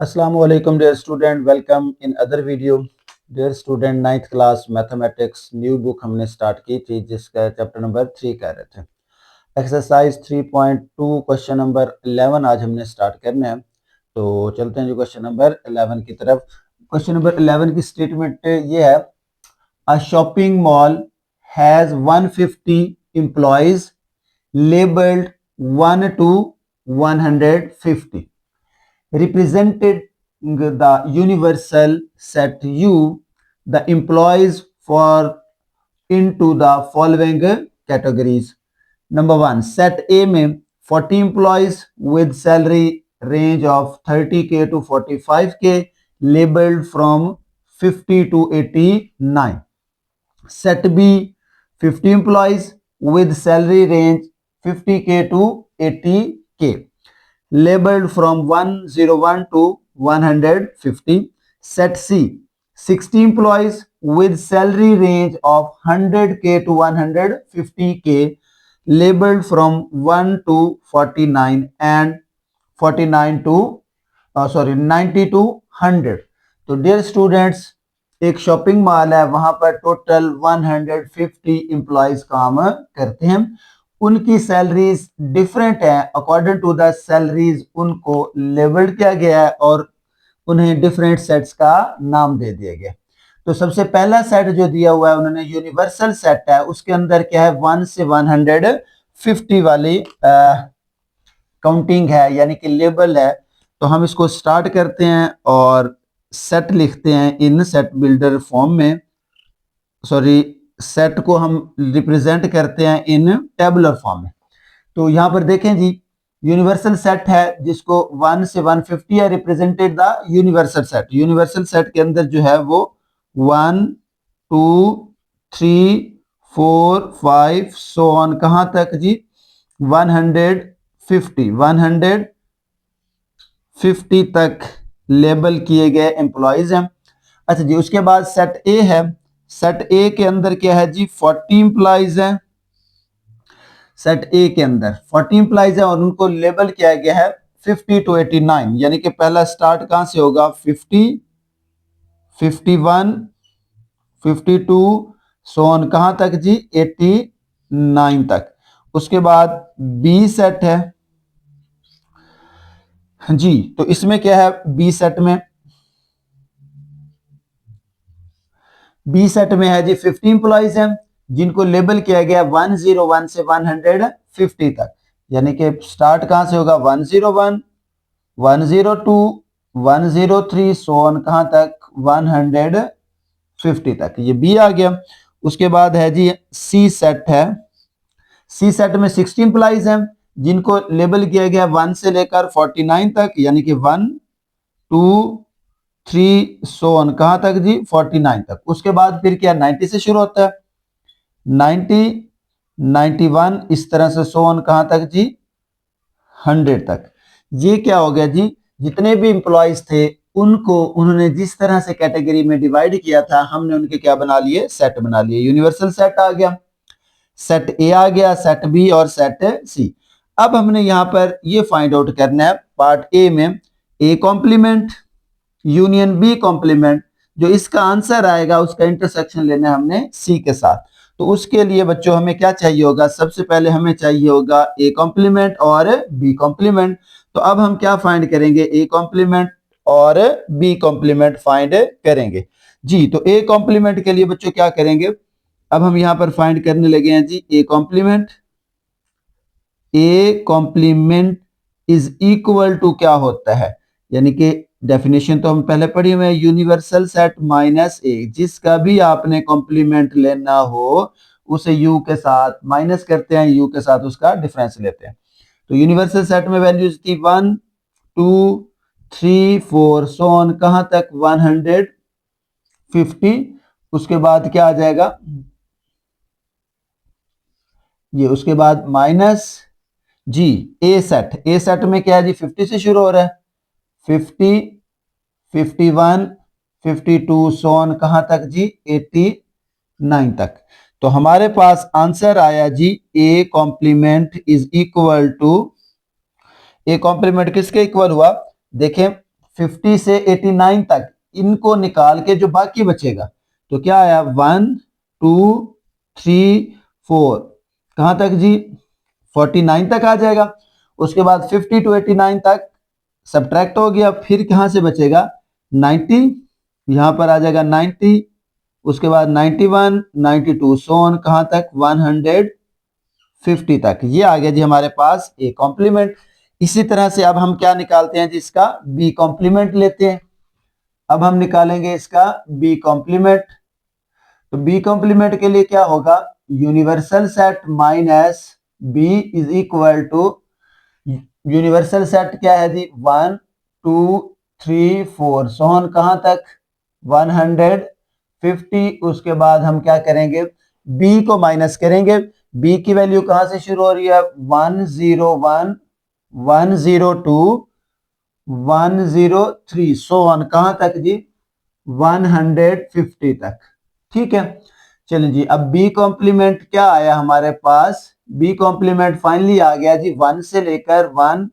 Assalamu alaikum dear student, welcome in other video. Dear student, 9th class mathematics new book हमने start की थी जिसका chapter number 3 कह रहे थे। एक्सरसाइज 3.2 क्वेश्चन नंबर 11 आज हमने स्टार्ट करना है। तो चलते हैं जो क्वेश्चन नंबर 11 की तरफ। क्वेश्चन नंबर 11 की स्टेटमेंट ये है, अ shopping mall has 150 employees labelled 1 to 150 represented the universal set U, the employees for into the following categories. Number one, set A में 40 employees with salary range of 30k to 45k labeled from 50 to 89. Set B 50 employees with salary range 50k to 80k labeled from 101 to 150. Set C 60 employees with salary range of 100k to 150k labeled from 1 to 49 and 49 to 90 to 100. तो dear students, एक shopping mall है, वहां पर total 150 employees काम करते हैं। उनकी salaries different है, अकॉर्डिंग टू द सैलरीज उनको लेबल्ड किया गया है और उन्हें डिफरेंट सेट्स का नाम दे दिया गया। तो सबसे पहला सेट जो दिया हुआ है उन्होंने यूनिवर्सल सेट है, उसके अंदर क्या है 1 से 150 वाली काउंटिंग है, यानी कि लेबल है। तो हम इसको स्टार्ट करते हैं और सेट लिखते हैं इन सेट बिल्डर फॉर्म में, सेट को हम रिप्रेजेंट करते हैं इन टेबुलर फॉर्म में। तो यहां पर देखें जी, यूनिवर्सल सेट है जिसको 1 से 150 है, represented the universal set. Universal set के अंदर जो है वो 1 2 3 4 5 सो ऑन कहां तक जी 150 तक लेबल किए गए एम्प्लॉइज हैं। अच्छा जी, उसके बाद सेट ए है। सेट ए के अंदर क्या है जी 40 एम्प्लॉइज हैं। सेट ए के अंदर 40 एम्प्लॉइज है और उनको लेबल किया गया है 50 to 89, यानी कि पहला स्टार्ट कहां से होगा 50 51 52 सो ऑन कहां तक जी 89 तक। उसके बाद बी सेट है जी, तो इसमें क्या है बी सेट में है जी 50 एम्प्लॉइज हैं जिनको लेबल किया गया 101 से 150 तक, यानी कि स्टार्ट कहां से होगा 101 102 103 सो ऑन कहां तक 150 तक, ये बी आ गया। उसके बाद है जी सी सेट है। सी सेट में 60 एम्प्लॉइज हैं जिनको लेबल किया गया 1 से लेकर 49 तक, यानी कि 1 2 3 सो ऑन कहां तक जी 49 तक। उसके बाद फिर क्या 90 से शुरू होता है 90 91 इस तरह से सो ऑन कहां तक जी 100 तक। ये क्या हो गया जी, जितने भी एम्प्लॉइज थे उनको उन्होंने जिस तरह से कैटेगरी में डिवाइड किया था, हमने उनके क्या बना लिए सेट बना लिए। यूनिवर्सल सेट आ गया, सेट ए आ गया, सेट बी और सेट सी। अब हमने यहां पर ये फाइंड आउट करना है पार्ट ए में A complement union B complement. जो इसका आंसर आएगा उसका इंटरसेक्शन लेना है हमने सी के साथ। तो उसके लिए बच्चों हमें क्या चाहिए होगा, सबसे पहले हमें चाहिए होगा ए कॉम्प्लीमेंट और बी कॉम्प्लीमेंट। तो अब हम क्या फाइंड करेंगे, ए कॉम्प्लीमेंट और बी कॉम्प्लीमेंट फाइंड करेंगे जी। तो ए कॉम्प्लीमेंट के लिए बच्चों क्या करेंगे, अब हम यहां पर फाइंड करने लगे हैं जी A complement. A complement is equal to क्या होता है, यानी कि डेफिनेशन तो हम पहले पढ़ी हुए, यूनिवर्सल सेट माइनस ए, जिसका भी आपने कॉम्प्लीमेंट लेना हो उसे यू के साथ माइनस करते हैं, यू के साथ उसका डिफरेंस लेते हैं। तो यूनिवर्सल सेट में वैल्यूज थी 1 2 3 4 सो ऑन कहां तक 150। उसके बाद क्या आ जाएगा ये, उसके बाद माइनस जी ए सेट। ए सेट में क्या है जी 50 से शुरू हो रहा है 50 51 52 सो ऑन कहां तक जी 89 तक। तो हमारे पास आंसर आया जी A complement is equal to, A complement किसके इक्वल हुआ देखें 50 से 89 तक इनको निकाल के जो बाकी बचेगा, तो क्या आया 1 2 3 4, कहां तक जी 49 तक आ जाएगा। उसके बाद 50 टू 89 तक सब्ट्रैक्ट हो गया, फिर कहां से बचेगा 90, यहां पर आ जाएगा 90, उसके बाद 91 92 सोन कहां तक 150 तक। ये आ गया जी हमारे पास ए कॉम्प्लीमेंट। इसी तरह से अब हम क्या निकालते हैं जिसका बी कॉम्प्लीमेंट लेते हैं। अब हम निकालेंगे इसका बी कॉम्प्लीमेंट। तो बी कॉम्प्लीमेंट के लिए क्या होगा, universal set minus B is equal to, universal set क्या है जी 1 2 3 4 सोहन कहां तक 150। उसके बाद हम क्या करेंगे, बी को माइनस करेंगे। बी की वैल्यू कहां से शुरू हो रही है 101 102 103 सोहन कहां तक जी 150 तक। ठीक है, चलिए जी अब बी कॉम्प्लीमेंट क्या आया हमारे पास, बी कॉम्प्लीमेंट फाइनली आ गया जी 1 से लेकर 1,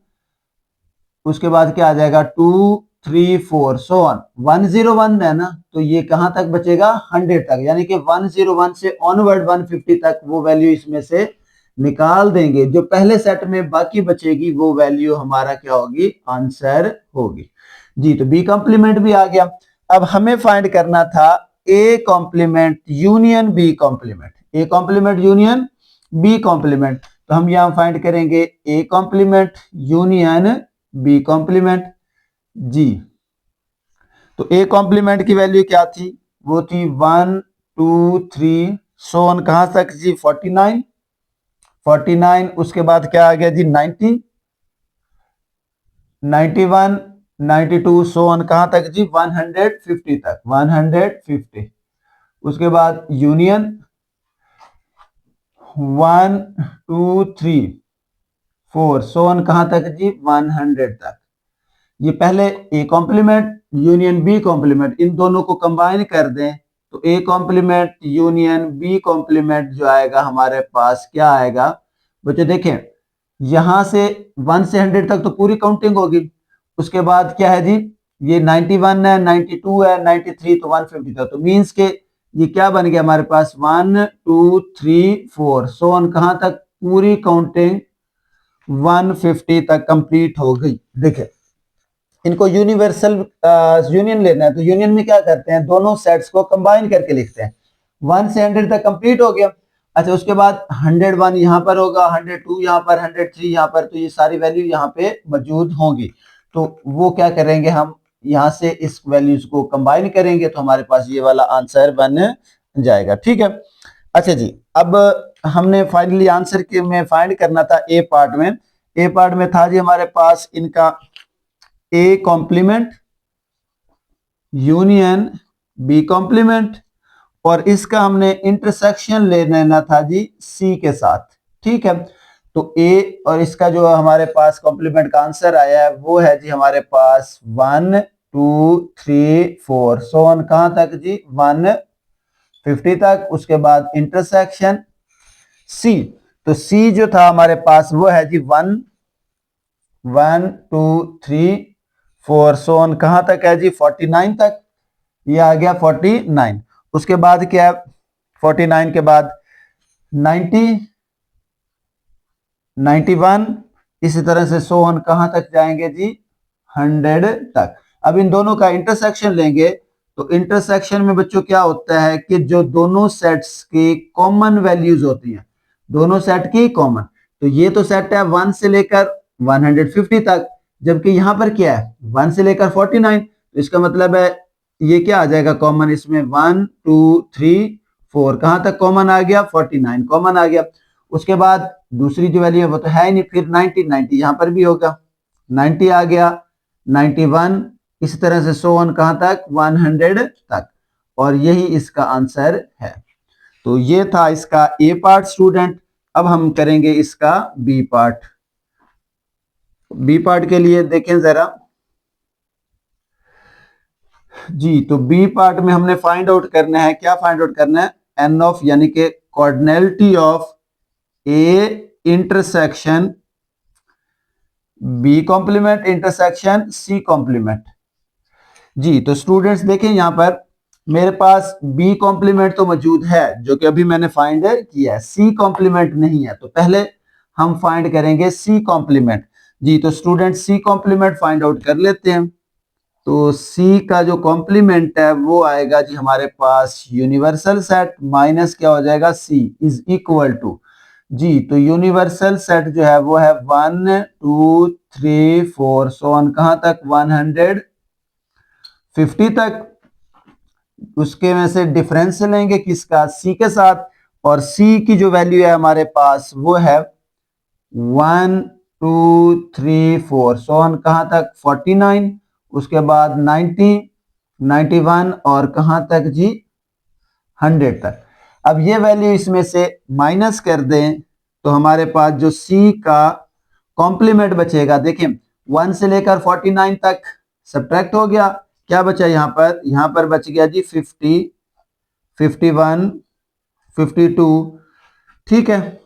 उसके बाद क्या आ जाएगा 2 3 4 सो ऑन 101 है ना, तो ये कहां तक बचेगा 100 तक, यानी कि 101 से ऑनवर्ड 150 तक वो वैल्यू इसमें से निकाल देंगे। जो पहले सेट में बाकी बचेगी वो वैल्यू हमारा क्या होगी, आंसर होगी जी। तो बी कॉम्प्लीमेंट भी आ गया। अब हमें फाइंड करना था A complement union B complement, A complement union B complement. तो हम यहां फाइंड करेंगे A complement union B complement जी। तो ए कॉम्प्लीमेंट की वैल्यू क्या थी, वो थी 1 2 3 सोन कहां तक जी 49 49, उसके बाद क्या आ गया जी 90 91 92 सोन कहां तक जी 150 तक 150। उसके बाद यूनियन 1 2 3 4 सोन कहां तक जी 100 तक। ये पहले A complement union B complement, इन दोनों को कंबाइन कर दें तो A complement union B complement जो आएगा हमारे पास क्या आएगा बच्चे, देखें यहां से 1 से 100 तक तो पूरी काउंटिंग होगी। उसके बाद क्या है जी, ये 91 है 92 है 93 तो 150 तक, तो मींस के ये क्या बन गया हमारे पास 1 2 3 4 सोन कहां तक पूरी काउंटिंग 150 तक कंप्लीट हो गई। देखिए इनको यूनिवर्सल यूनियन लेना है, तो यूनियन में क्या करते हैं, दोनों सेट्स को कंबाइन करके लिखते हैं। 1 से 100 तक कंप्लीट हो गया। अच्छा उसके बाद 101 यहाँ पर होगा, 102 यहाँ पर, 103 यहाँ पर, तो ये सारी वैल्यू यहाँ पे मौजूद होंगी। तो वो क्या करेंगे, हम यहाँ से इस वैल्यूज को कंबाइन करेंगे तो हमारे पास ये वाला आंसर बन जाएगा। ठीक है, अच्छा जी अब हमने फाइनली आंसर के में फाइंड करना था ए पार्ट में। ए पार्ट में था जी हमारे पास इनका A complement union B complement, और इसका हमने इंटरसेक्शन ले लेना था जी सी के साथ। ठीक है, तो ए और इसका जो हमारे पास कॉम्प्लीमेंट का आंसर आया है वो है जी हमारे पास 1 2 3 4 सोन कहां तक जी 150 तक। उसके बाद इंटरसेक्शन सी, तो सी जो था हमारे पास वो है जी 1 1 2 3 4 सोन कहां तक है जी 49 तक, ये आ गया 49। उसके बाद क्या 49 के बाद 90 91, इसी तरह से सोन कहां तक जाएंगे जी 100 तक। अब इन दोनों का इंटरसेक्शन लेंगे तो इंटरसेक्शन में बच्चों क्या होता है कि जो दोनों सेट्स की कॉमन वैल्यूज होती हैं, दोनों सेट की कॉमन, तो ये तो सेट है 1 से लेकर 150 तक, जबकि यहां पर क्या है 1 से लेकर 49, तो इसका मतलब है ये क्या आ जाएगा कॉमन, इसमें 1 2 3 4 कहां तक कॉमन आ गया 49 कॉमन आ गया। उसके बाद दूसरी जो वैल्यू है वो तो है ही नहीं, फिर 90 90 यहां पर भी होगा 90 आ गया 91, इस तरह से सो ऑन कहां तक 100 तक, और यही इसका आंसर है। तो ये था इसका ए पार्ट स्टूडेंट। अब हम करेंगे इसका बी पार्ट। बी पार्ट के लिए देखें जरा जी, तो बी पार्ट में हमने फाइंड आउट करना है, क्या फाइंड आउट करना है, एन ऑफ यानी कि cardinality of A intersection B complement intersection C complement. जी। तो स्टूडेंट्स देखें यहाँ पर मेरे पास बी कॉम्प्लीमेंट तो मौजूद है जो कि अभी मैंने फाइंड किया है, सी कॉम्प्लीमेंट नहीं है। तो पहले हम फाइंड करेंगे सी कॉम्प्लीमेंट। जी। तो student C complement find out कर लेते हैं। तो सी का जो कॉम्प्लीमेंट है वो आएगा जी हमारे पास यूनिवर्सल सेट माइनस क्या हो जाएगा, सी इज इक्वल टू। जी। तो यूनिवर्सल सेट जो है वो है 1 2 3 4 सो ऑन कहां तक, 150 तक। उसके में से डिफरेंस लेंगे किसका, सी के साथ। और सी की जो वैल्यू है हमारे पास वो है 1 2 3 4 सो ऑन कहां तक, 49। उसके बाद 90 91 और कहां तक जी, 100 तक। अब ये वैल्यू इसमें से माइनस कर दें तो हमारे पास जो सी का कॉम्प्लीमेंट बचेगा, देखिए 1 से लेकर 49 तक सब्ट्रैक्ट हो गया, क्या बचा यहाँ पर बच गया जी 50 51 52। ठीक है।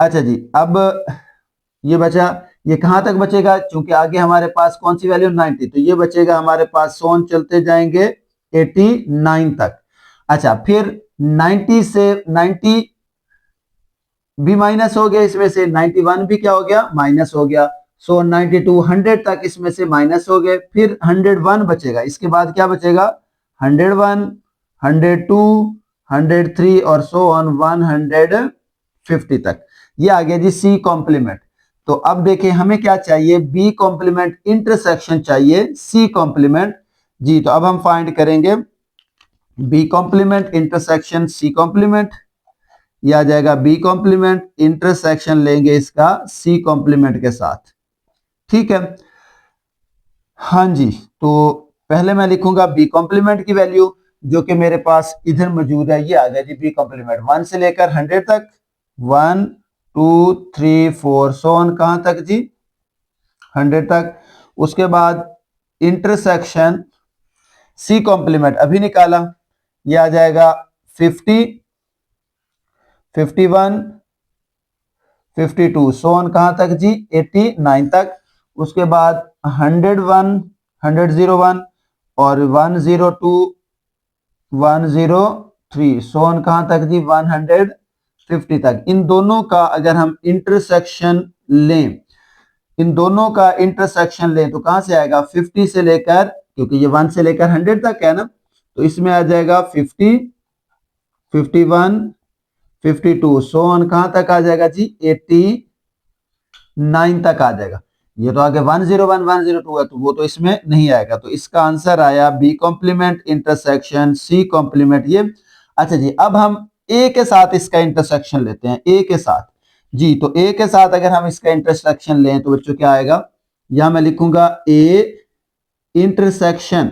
अच्छा जी। अब ये बचा, ये कहां तक बचेगा, क्योंकि आगे हमारे पास कौन सी वैल्यू 90, तो ये बचेगा हमारे पास सोन चलते जाएंगे 89 तक। अच्छा, फिर 90 से 90 भी माइनस हो गया, इसमें से 91 भी क्या हो गया, माइनस हो गया। सो 92 100 तक इसमें से माइनस हो गए, फिर 101 बचेगा। इसके बाद क्या बचेगा, 101 102 103 और सो ऑन 150 तक। ये आ गया जी सी कॉम्प्लीमेंट। तो अब देखें हमें क्या चाहिए, बी कॉम्प्लीमेंट इंटरसेक्शन चाहिए सी कॉम्प्लीमेंट। जी। तो अब हम फाइंड करेंगे B complement intersection C complement. यह आ जाएगा बी कॉम्प्लीमेंट इंटरसेक्शन लेंगे इसका सी कॉम्प्लीमेंट के साथ। ठीक है। हाँ जी। तो पहले मैं लिखूंगा बी कॉम्प्लीमेंट की वैल्यू जो कि मेरे पास इधर मौजूद है, ये आ गया जी बी कॉम्प्लीमेंट 1 से लेकर 100 तक, 1 2 3 4 सो ऑन कहां तक जी, 100 तक। उसके बाद इंटरसेक्शन सी कॉम्प्लीमेंट अभी निकाला, ये आ जाएगा 50 51 52 सो ऑन कहां तक जी, 89 तक। उसके बाद 101 101 और 102 103 सो ऑन कहां तक जी, 150 तक। इन दोनों का अगर हम इंटरसेक्शन लें, इन दोनों का इंटरसेक्शन लें तो कहां से आएगा, 50 से लेकर, क्योंकि ये 1 से लेकर 100 तक है ना, तो इसमें आ जाएगा 50 51 52 सो ऑन कहां तक आ जाएगा जी, 89 तक आ जाएगा। ये तो आगे 101 102 है तो वो तो इसमें नहीं आएगा। तो इसका आंसर आया B complement intersection C complement ये। अच्छा जी। अब हम ए के साथ इसका इंटरसेक्शन लेते हैं, ए के साथ। जी। तो ए के साथ अगर हम इसका इंटरसेक्शन लें तो बच्चों क्या आएगा, यहां मैं लिखूंगा A intersection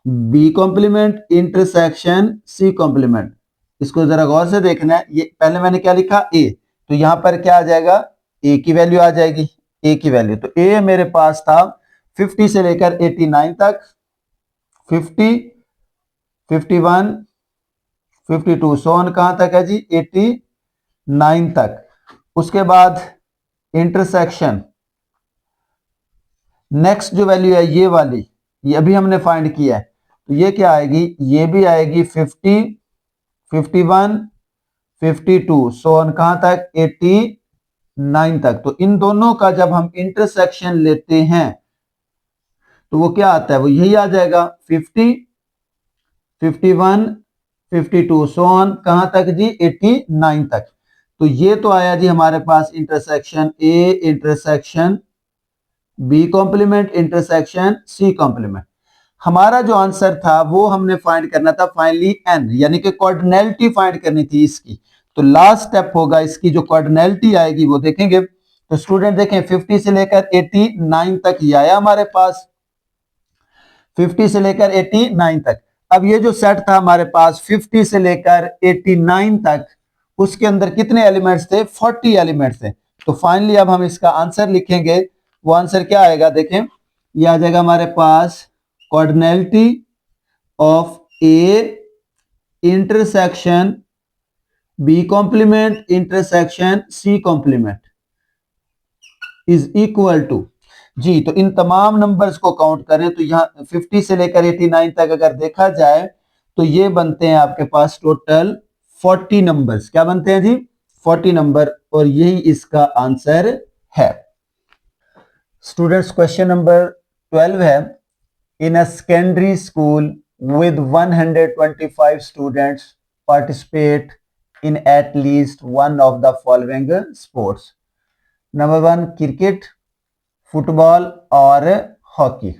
B complement intersection C complement. इसको जरा गौर से देखना है, ये पहले मैंने क्या लिखा ए, तो यहां पर क्या आ जाएगा, ए की वैल्यू आ जाएगी, ए की वैल्यू। तो ए मेरे पास था 50 से लेकर 89 तक, 50 51 52 सो ऑन कहां तक है जी, 89 तक। उसके बाद इंटरसेक्शन नेक्स्ट जो वैल्यू है ये वाली, ये अभी हमने फाइंड किया है, तो ये क्या आएगी, ये भी आएगी 50 51 52 सो ऑन कहां तक, 89 तक। तो इन दोनों का जब हम इंटरसेक्शन लेते हैं तो वो क्या आता है, वो यही आ जाएगा 50 51 52 सो ऑन कहां तक जी, 89 तक। तो ये तो आया जी हमारे पास intersection A intersection B complement intersection C complement. हमारा जो आंसर था वो हमने फाइंड करना था फाइनली एन, यानी कि कॉर्डिनैलिटी फाइंड करनी थी इसकी। तो लास्ट स्टेप होगा इसकी जो कॉर्डिनैलिटी आएगी वो देखेंगे। तो स्टूडेंट देखें 50 से लेकर 89 तक ये आया हमारे पास, 50 से लेकर 89 तक। अब ये जो सेट था हमारे पास 50 से लेकर 89 तक, उसके अंदर कितने एलिमेंट्स थे, 40 एलिमेंट्स थे। तो फाइनली अब हम इसका आंसर लिखेंगे, वो आंसर क्या आएगा, देखें ये आ जाएगा हमारे पास cardinality of A intersection B complement intersection C complement is equal to, जी, तो इन तमाम नंबर्स को काउंट करें तो यहाँ 50 से लेकर 89 तक अगर देखा जाए तो ये बनते हैं आपके पास टोटल 40 नंबर्स। क्या बनते हैं जी? 40 नंबर, और यही इसका आंसर है। स्टूडेंट्स, क्वेश्चन नंबर 12 है, in a secondary school with 125 students participate in at least one of the following sports. Number one, cricket, football or hockey.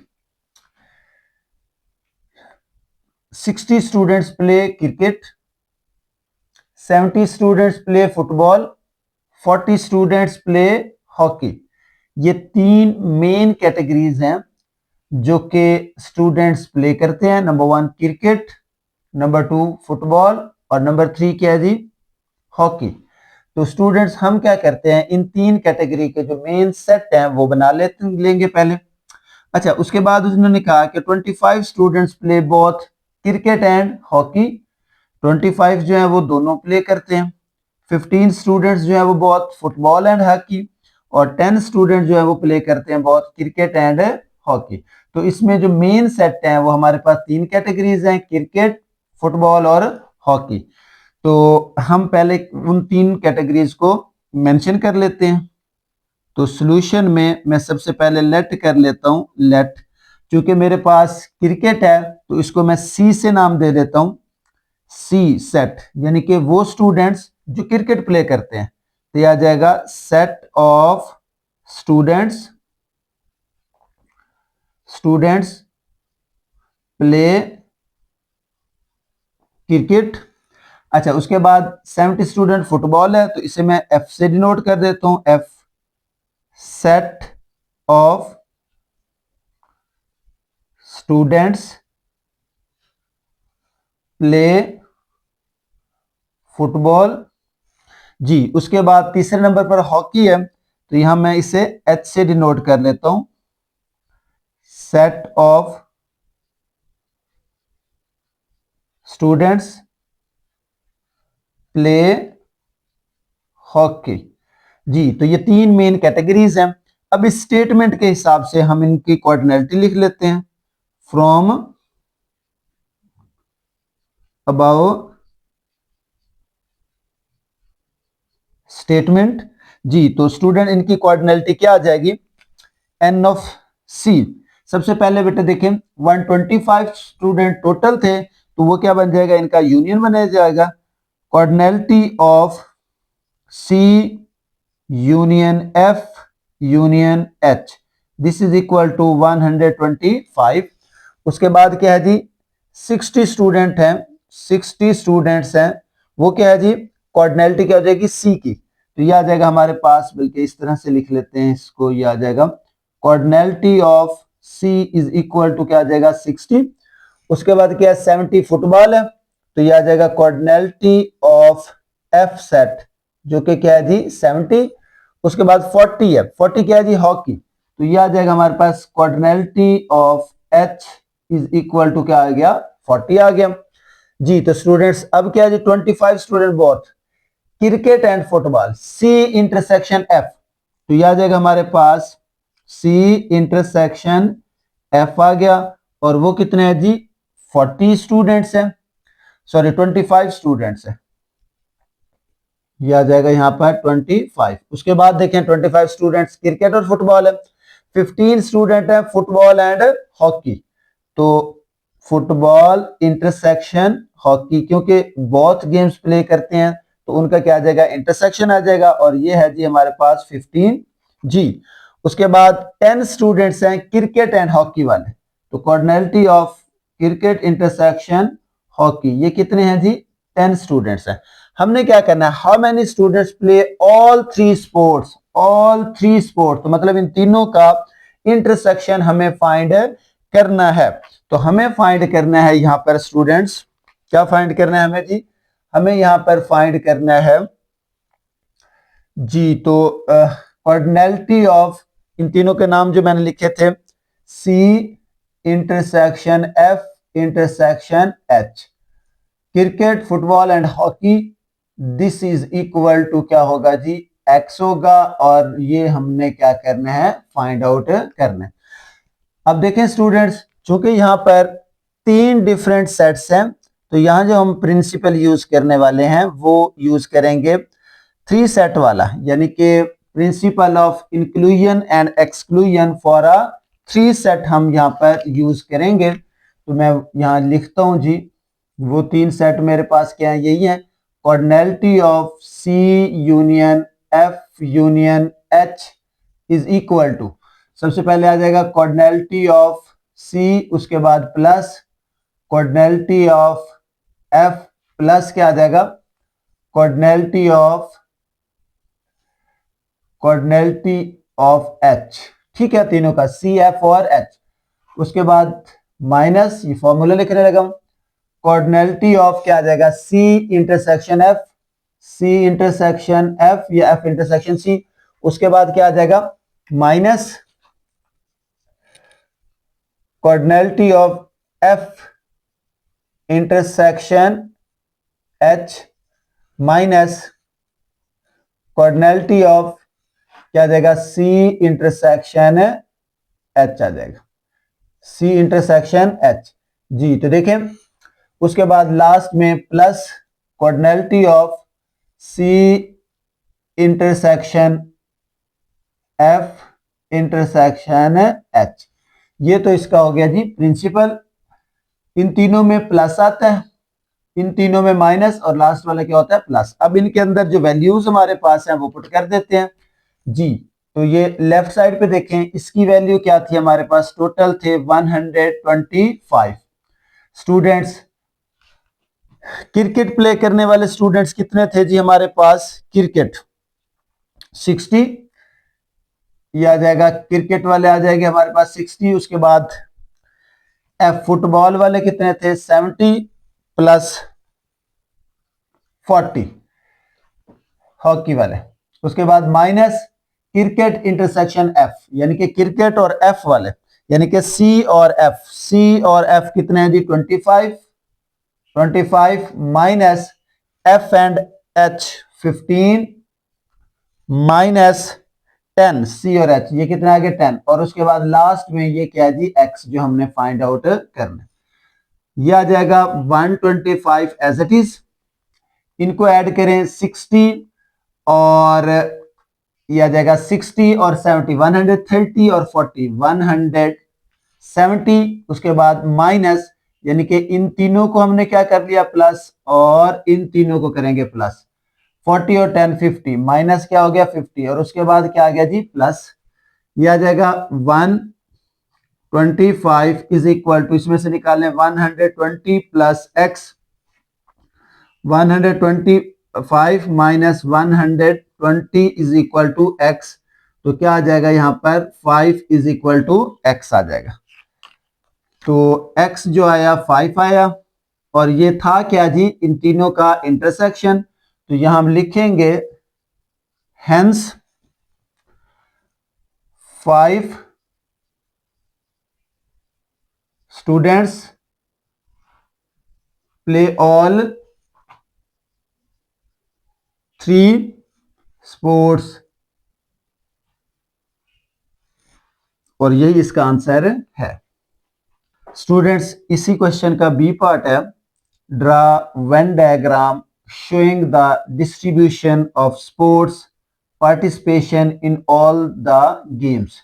60 students play cricket, 70 students play football, 40 students play hockey. ये तीन main categories हैं जो कि students play करते हैं। Number one cricket, number two football और number three क्या है जी? हॉकी। तो स्टूडेंट्स हम क्या करते हैं, इन तीन कैटेगरी के जो मेन सेट हैं वो बना लेंगे पहले। अच्छा, उसके बाद उन्होंने कहा कि 25 students play both cricket and hockey. 25 जो है वो दोनों प्ले करते हैं। 15 स्टूडेंट्स जो है वो बहुत फुटबॉल एंड हॉकी, और 10 स्टूडेंट जो है वो प्ले करते हैं बहुत क्रिकेट एंड हॉकी। तो इसमें जो मेन सेट है वो हमारे पास तीन कैटेगरीज हैं, क्रिकेट, फुटबॉल और हॉकी। तो हम पहले उन तीन कैटेगरीज को मेंशन कर लेते हैं। तो सॉल्यूशन में मैं सबसे पहले लेट कर लेता हूं। लेट, क्योंकि मेरे पास क्रिकेट है तो इसको मैं सी से नाम दे देता हूं। सी सेट, यानी कि वो स्टूडेंट्स जो क्रिकेट प्ले करते हैं। तो यह आ जाएगा set of students play cricket. अच्छा, उसके बाद 70 स्टूडेंट फुटबॉल है तो इसे मैं एफ से डिनोट कर देता हूं। F, set of students play football. जी, उसके बाद तीसरे नंबर पर हॉकी है तो यहां मैं इसे एच से डिनोट कर लेता हूं। Set of students play hockey. जी, तो ये तीन मेन कैटेगरीज हैं। अब इस स्टेटमेंट के हिसाब से हम इनकी कोऑर्डिनेलिटी लिख लेते हैं। From about statement. जी, तो स्टूडेंट इनकी कोऑर्डिनेलिटी क्या आ जाएगी? एन ऑफ सी। सबसे पहले बेटा देखें, 125 स्टूडेंट टोटल थे तो वो क्या बन जाएगा? इनका यूनियन बना जाएगा। Cardinality of C union F union H, this is equal to 125। उसके बाद क्या है जी? 60 स्टूडेंट हैं, 60 स्टूडेंट्स हैं, वो क्या है जी? कोऑर्डिनेलिटी क्या हो जाएगी? सी की। तो ये आ जाएगा हमारे पास, बल्कि इस तरह से लिख लेते हैं इसको, ये आ जाएगा cardinality of C is equal to क्या आ जाएगा? 60। उसके बाद क्या है? 70 फुटबॉल है तो ये आ जाएगा कोऑर्डिनेलिटी ऑफ एफ सेट, जो कि क्या है जी? 70। उसके बाद 40 है, 40 क्या है जी? हॉकी। तो ये आ जाएगा हमारे पास cardinality of H is equal to क्या आ गया? 40 आ गया। जी, तो स्टूडेंट्स अब क्या है जी? 25 student both cricket and football, C intersection F. तो ये आ जाएगा हमारे पास सी इंटरसेक्शन एफ आ गया, और वो कितने हैं जी? 40 स्टूडेंट्स हैं, सॉरी 25 स्टूडेंट्स हैं। ये आ जाएगा यहाँ पर 25। उसके बाद देखें 25 स्टूडेंट्स क्रिकेट और फुटबॉल है, 15 स्टूडेंट है फुटबॉल एंड हॉकी। तो फुटबॉल इंटरसेक्शन हॉकी, क्योंकि बहुत गेम्स प्ले करते हैं तो उनका क्या आ जाएगा? इंटरसेक्शन आ जाएगा, और ये है जी हमारे पास 15 जी। उसके बाद 10 स्टूडेंट्स हैं क्रिकेट एंड हॉकी वाले, तो कोऑर्डिनेलिटी ऑफ क्रिकेट इंटरसेक्शन हॉकी, ये कितने हैं जी? 10 स्टूडेंट्स हैं। हमने क्या करना है? How many students play all three sports, all three sports, तो मतलब इन तीनों का इंटरसेक्शन हमें फाइंड करना है। तो हमें फाइंड करना है यहां पर स्टूडेंट्स, क्या फाइंड करना है हमें जी? हमें यहां पर फाइंड करना है जी, तो कोऑर्डिनेलिटी ऑफ इन तीनों के नाम जो मैंने लिखे थे, C intersection F intersection H, cricket, football and hockey, this is equal to क्या होगा जी? x होगा और ये हमने क्या करना है, फाइंड आउट करना है। अब देखें स्टूडेंट्स, चूंकि यहाँ पर 3 डिफरेंट सेट्स हैं, तो यहाँ जो हम प्रिंसिपल यूज करने वाले हैं वो यूज करेंगे 3 सेट वाला, यानी कि principal of inclusion and exclusion for a 3 set हम यहाँ पर यूज करेंगे। तो मैं यहाँ लिखता हूँ जी, वो 3 सेट मेरे पास क्या है, यही है, cardinality of C union F union H is equal to, सबसे पहले आ जाएगा कॉर्डिनलिटी ऑफ C, उसके बाद plus cardinality of F plus क्या आ जाएगा, कॉर्डिनलिटी ऑफ H। ठीक है, तीनों का C, F और H। उसके बाद माइनस, ये फॉर्मूला लिखने लगा, कॉर्डिनलिटी ऑफ क्या आ जाएगा, C intersection F, C intersection F या F इंटरसेक्शन C। उसके बाद क्या आ जाएगा, minus cardinality of F intersection H minus cardinality of क्या आ जाएगा, C इंटरसेक्शन H आ जाएगा, C इंटरसेक्शन H जी। तो देखें, उसके बाद लास्ट में plus cardinality of C intersection F intersection H। ये तो इसका हो गया जी प्रिंसिपल। इन तीनों में प्लस आता है, इन तीनों में माइनस, और लास्ट वाला क्या होता है, प्लस। अब इनके अंदर जो वैल्यूज हमारे पास है वो पुट कर देते हैं जी। तो ये लेफ्ट साइड पे देखें, इसकी वैल्यू क्या थी हमारे पास, टोटल थे 125 स्टूडेंट्स। क्रिकेट प्ले करने वाले स्टूडेंट्स कितने थे जी हमारे पास, क्रिकेट 60, ये आ जाएगा, क्रिकेट वाले आ जाएंगे हमारे पास 60। उसके बाद एफ फुटबॉल वाले कितने थे, 70 प्लस 40 हॉकी वाले। उसके बाद माइनस क्रिकेट इंटरसेक्शन एफ, यानी कि क्रिकेट और एफ वाले, यानी कि सी और एफ कितने हैं जी, 25 minus F and H 15 minus 10 सी और एच, ये कितना आ गया 10। और उसके बाद लास्ट में ये क्या है जी, एक्स जो हमने फाइंड आउट करना, ये आ जाएगा 125 एज इट इज। इनको ऐड करें 60 और ये आ जाएगा 60 और 70, 130 और 40 170। उसके बाद माइनस, यानी कि इन तीनों को हमने क्या कर लिया प्लस, और इन तीनों को करेंगे प्लस, 40 और 10 50, माइनस क्या हो गया 50, और उसके बाद क्या आ गया जी प्लस, ये आ जाएगा 125 इज इक्वल टू, इसमें से निकालें 120 plus x, 125 minus 120 is equal to x. तो क्या आ जाएगा यहाँ पर 5 इज इक्वल टू एक्स आ जाएगा। तो x जो आया 5 आया, और ये था क्या जी, इन तीनों का इंटरसेक्शन। तो यहां हम लिखेंगे hence 5 students play all 3 sports, और यही इसका आंसर है। स्टूडेंट्स, इसी क्वेश्चन का बी पार्ट है, draw Venn diagram showing the distribution of sports participation in all the games.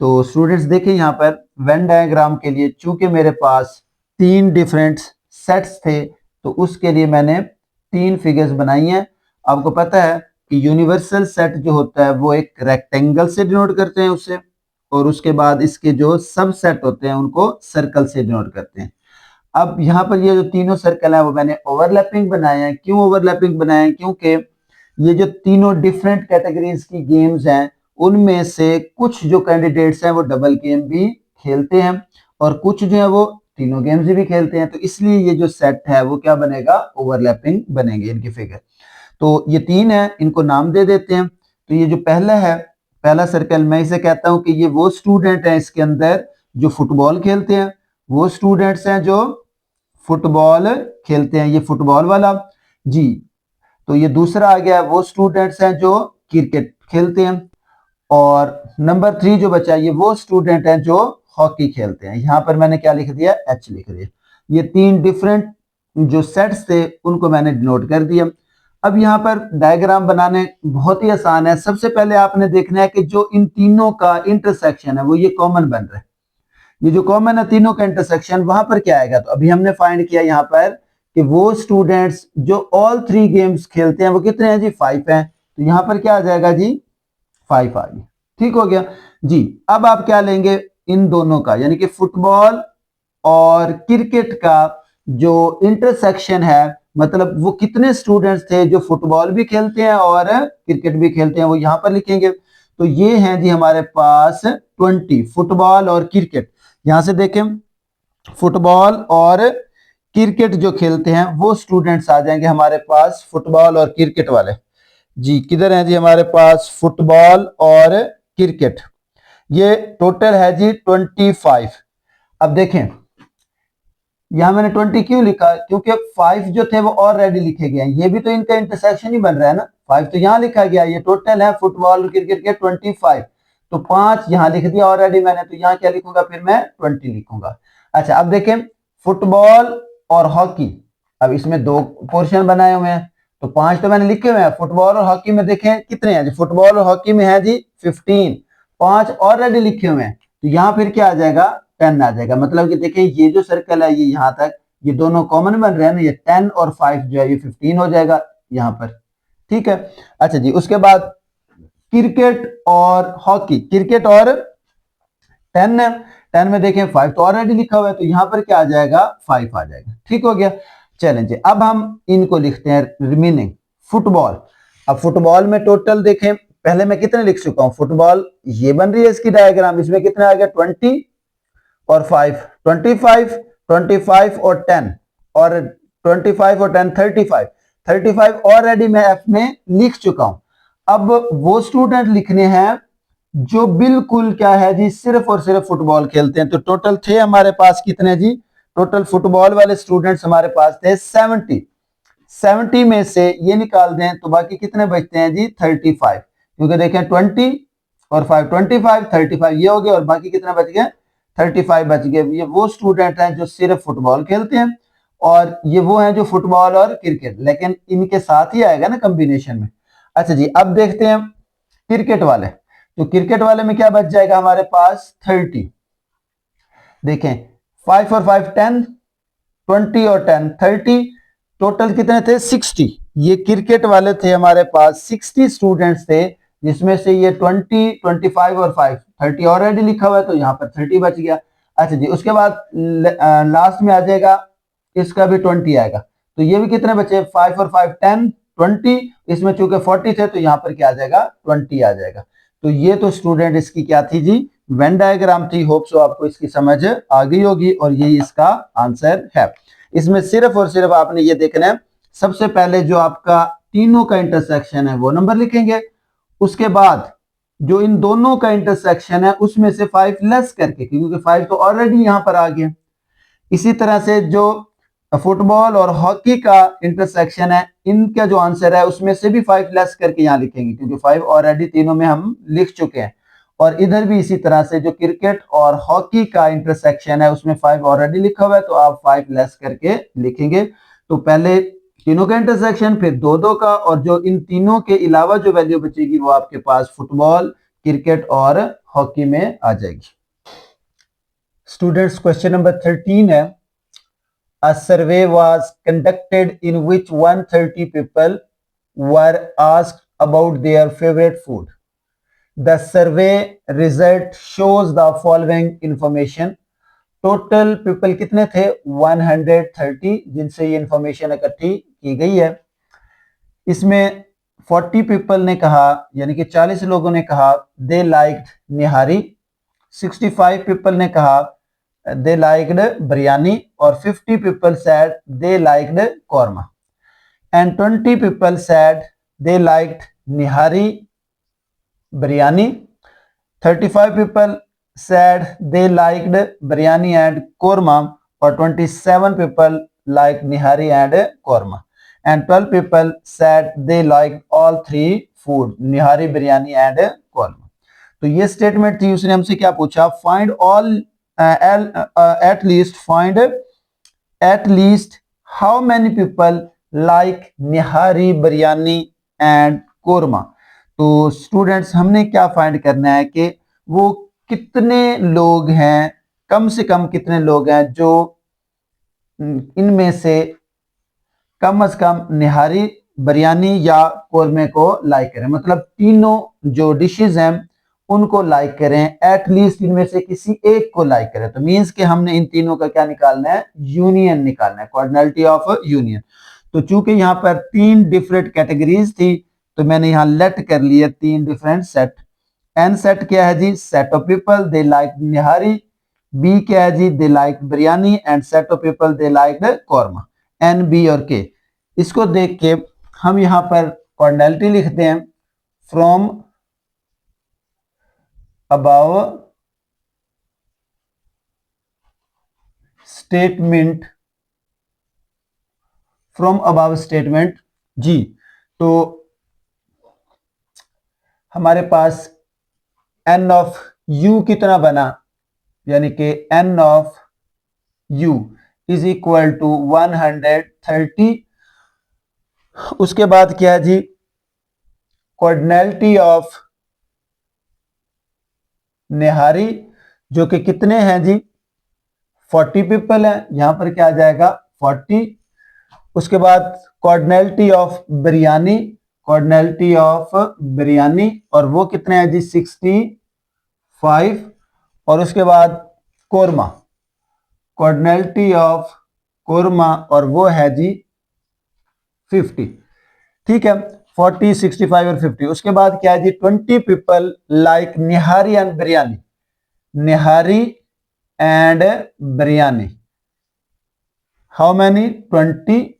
तो स्टूडेंट्स देखिए यहाँ पर वेन डायग्राम के लिए, चूंकि मेरे पास 3 डिफरेंट सेट्स थे, तो उसके लिए मैंने 3 फिगर्स बनाई हैं। आपको पता है कि यूनिवर्सल सेट जो होता है वो एक रेक्टेंगल से डिनोट करते हैं उससे, और उसके बाद इसके जो सब सेट होते हैं उनको सर्कल से डिनोट करते हैं। अब यहाँ पर ये जो तीनों सर्कल है वो मैंने ओवरलैपिंग बनाए हैं। क्यों ओवरलैपिंग बनाए हैं, क्योंकि ये जो तीनों डिफरेंट कैटेगरीज की गेम्स हैं, उनमें से कुछ जो कैंडिडेट्स हैं वो डबल गेम भी खेलते हैं, और कुछ जो है वो तीनों गेम्स भी खेलते हैं। तो इसलिए ये जो सेट है वो क्या बनेगा, ओवरलैपिंग बनेंगे इनकी फिगर। तो ये 3 है, इनको नाम दे देते हैं। तो ये जो पहला है, पहला सर्कल, मैं इसे कहता हूं कि ये वो स्टूडेंट हैं इसके अंदर जो फुटबॉल खेलते हैं, वो स्टूडेंट्स हैं जो फुटबॉल खेलते हैं, ये फुटबॉल वाला जी। तो ये दूसरा आ गया, वो स्टूडेंट्स हैं जो क्रिकेट खेलते हैं, और नंबर 3 जो बचा ये वो स्टूडेंट हैं जो हॉकी खेलते हैं। यहां पर मैंने क्या लिख दिया, एच लिख दिया। ये 3 डिफरेंट जो सेट्स थे उनको मैंने डिनोट कर दिया। अब यहाँ पर डायग्राम बनाने बहुत ही आसान है। सबसे पहले आपने देखना है कि जो इन तीनों का इंटरसेक्शन है वो ये कॉमन बन रहा है। ये जो कॉमन है तीनों का इंटरसेक्शन, वहां पर क्या आएगा, तो अभी हमने फाइंड किया यहाँ पर कि वो स्टूडेंट्स जो ऑल 3 गेम्स खेलते हैं वो कितने हैं जी, 5 हैं। तो यहाँ पर क्या आ जाएगा जी, 5 आ गई। ठीक हो गया जी। अब आप क्या लेंगे, इन दोनों का यानी कि फुटबॉल और क्रिकेट का जो इंटरसेक्शन है, मतलब वो कितने स्टूडेंट्स थे जो फुटबॉल भी खेलते हैं और क्रिकेट भी खेलते हैं, वो यहां पर लिखेंगे। तो ये हैं जी हमारे पास 20 फुटबॉल और क्रिकेट। यहां से देखें, फुटबॉल और क्रिकेट जो खेलते हैं वो स्टूडेंट्स आ जाएंगे हमारे पास, फुटबॉल और क्रिकेट वाले जी। किधर हैं जी हमारे पास फुटबॉल और क्रिकेट, ये टोटल है जी 25। अब देखें यहां मैंने 20 क्यों लिखा, क्योंकि 5 जो थे वो ऑलरेडी लिखे गए हैं, ये भी तो इनका इंटरसेक्शन ही बन रहा है ना। 5 तो यहां लिखा गया, ये टोटल है फुटबॉल और क्रिकेट के 25, तो 5 यहां लिख दिया ऑलरेडी मैंने, तो यहां क्या लिखूंगा, फिर मैं 20 लिखूंगा। अच्छा अब देखें फुटबॉल और हॉकी, अब इसमें 2 पोर्शन बनाए हुए हैं, तो 5 तो मैंने लिखे हुए हैं। फुटबॉल और हॉकी में देखें कितने हैं जी, फुटबॉल और हॉकी में है जी 15, 5 ऑलरेडी लिखे हुए हैं, तो यहां फिर क्या आ जाएगा, 10 आ जाएगा। मतलब कि देखें ये जो सर्कल है ये यहां तक, ये दोनों कॉमन बन रहे हैं ना, ये 10 और 5 जो है ये 15 हो जाएगा यहां पर। ठीक है। अच्छा जी, उसके बाद क्रिकेट और हॉकी, क्रिकेट और 10 है, 10 में देखें 5 तो ऑलरेडी लिखा हुआ है, तो यहां पर क्या आ जाएगा, 5 आ जाएगा। ठीक हो गया। चलें जी, अब हम इनको लिखते हैं रिमेनिंग फुटबॉल। अब फुटबॉल में टोटल देखें, पहले मैं कितने लिख चुका हूं, फुटबॉल ये बन रही है इसकी डायग्राम, इसमें कितने आ गया 20 और 5, 25, 25 और 10, और 25 और 10 35, 35 ऑलरेडी मैं एफ में लिख चुका हूं। अब वो स्टूडेंट लिखने हैं जो बिल्कुल क्या है जी, सिर्फ और सिर्फ फुटबॉल खेलते हैं। तो टोटल थे हमारे पास कितने जी, टोटल फुटबॉल वाले स्टूडेंट्स हमारे पास थे 70। 70 में से ये निकाल दें तो बाकी कितने बचते हैं जी, 35, क्योंकि देखें 20 और 5 25, 35 ये हो गए, और बाकी कितना बच गया, 35 बच गए। ये वो स्टूडेंट हैं जो सिर्फ फुटबॉल खेलते हैं, और ये वो हैं जो फुटबॉल और क्रिकेट, लेकिन इनके साथ ही आएगा ना कॉम्बिनेशन में। अच्छा जी, अब देखते हैं क्रिकेट वाले। तो क्रिकेट वाले में क्या बच जाएगा हमारे पास, 30। देखें 5 और 5 10, 20 और 10 30, टोटल कितने थे 60। ये क्रिकेट वाले थे हमारे पास 60 स्टूडेंट्स थे, जिसमें से ये 20, 25 और 5 30 ऑलरेडी लिखा हुआ है, तो यहाँ पर 30 बच गया। अच्छा जी, उसके बाद लास्ट में आ जाएगा, इसका भी 20 आएगा, तो ये भी कितने बचे, 5 और 5 10, 20, इसमें चूंकि 40 थे तो यहाँ पर क्या आ जाएगा, 20 आ जाएगा। तो ये तो स्टूडेंट इसकी क्या थी जी, वेन डायग्राम थी। होप सो आपको इसकी समझ आ गई होगी, और यही इसका आंसर है। इसमें सिर्फ और सिर्फ आपने ये देखना है, सबसे पहले जो आपका तीनों का इंटरसेक्शन है वो नंबर लिखेंगे, उसके बाद जो इन दोनों का इंटरसेक्शन है उसमें से 5 लेस करके, क्योंकि 5 तो ऑलरेडी यहां पर आ गया। इसी तरह से जो फुटबॉल और हॉकी का इंटरसेक्शन है, इनका जो आंसर है उसमें से भी 5 लेस करके यहां लिखेंगे, क्योंकि 5 ऑलरेडी तीनों में हम लिख चुके हैं। और इधर भी इसी तरह से जो क्रिकेट और हॉकी का इंटरसेक्शन है उसमें 5 ऑलरेडी लिखा हुआ है, तो आप 5 लेस करके लिखेंगे। तो पहले तीनों का इंटरसेक्शन, फिर दो दो का, और जो इन तीनों के अलावा जो वैल्यू बचेगी वो आपके पास फुटबॉल, क्रिकेट और हॉकी में आ जाएगी। स्टूडेंट्स, क्वेश्चन नंबर 13 है, a survey was conducted in which 130 people were asked about their favorite food. The survey result shows the following information. Total people कितने थे, 130, जिनसे ये इंफॉर्मेशन इकट्ठी की गई है। इसमें 40 पीपल ने कहा, यानी कि 40 लोगों ने कहा दे लाइक्ड निहारी, 65 पीपल ने कहा दे लाइक्ड बिरयानी, और 50 people sad they liked korma, and 20 people sad they liked nihari biryani, 35 people said they liked biryani and korma, or 27 people liked nihari and korma, and 12 people said they liked all 3 food, nihari, biryani and korma. तो ये statement थी, उसने हमसे क्या पूछा, find all at least how many people like nihari, biryani and korma. तो students हमने क्या फाइंड करना है कि वो कितने लोग हैं, कम से कम कितने लोग हैं जो इनमें से कम निहारी, बिरयानी या कोरमे को लाइक करें, मतलब तीनों जो डिशेस हैं उनको लाइक करें, एटलीस्ट इनमें से किसी एक को लाइक करें। तो मींस कि हमने इन तीनों का क्या निकालना है, यूनियन निकालना है, कॉर्डिनलिटी ऑफ यूनियन। तो चूंकि यहाँ पर 3 डिफरेंट कैटेगरीज थी, तो मैंने यहाँ लेट कर लिया 3 डिफरेंट सेट। एन सेट क्या है जी, set of people they like nihari, B क्या है जी, they like biryani, and set of people they like korma, N, B और के। इसको देख के हम यहां पर कॉर्डिनलिटी लिखते हैं, from above statement, from above statement जी। तो हमारे पास एन ऑफ यू कितना बना, यानी कि N of U is equal to 130। उसके बाद क्या है जी, कॉर्डिनलिटी ऑफ निहारी जो कि कितने हैं जी, 40 पीपल हैं, यहां पर क्या आ जाएगा 40। उसके बाद कॉर्डिनलिटी ऑफ बिरयानी, कॉर्डिनलिटी ऑफ बिरयानी, और वो कितने हैं जी, 65। और उसके बाद कोरमा, कॉर्डिनलिटी ऑफ कोरमा, और वो है जी 50। ठीक है, 40, 65 और 50। उसके बाद क्या है जी, 20 people like nihari and biryani, nihari and biryani, how many, 20।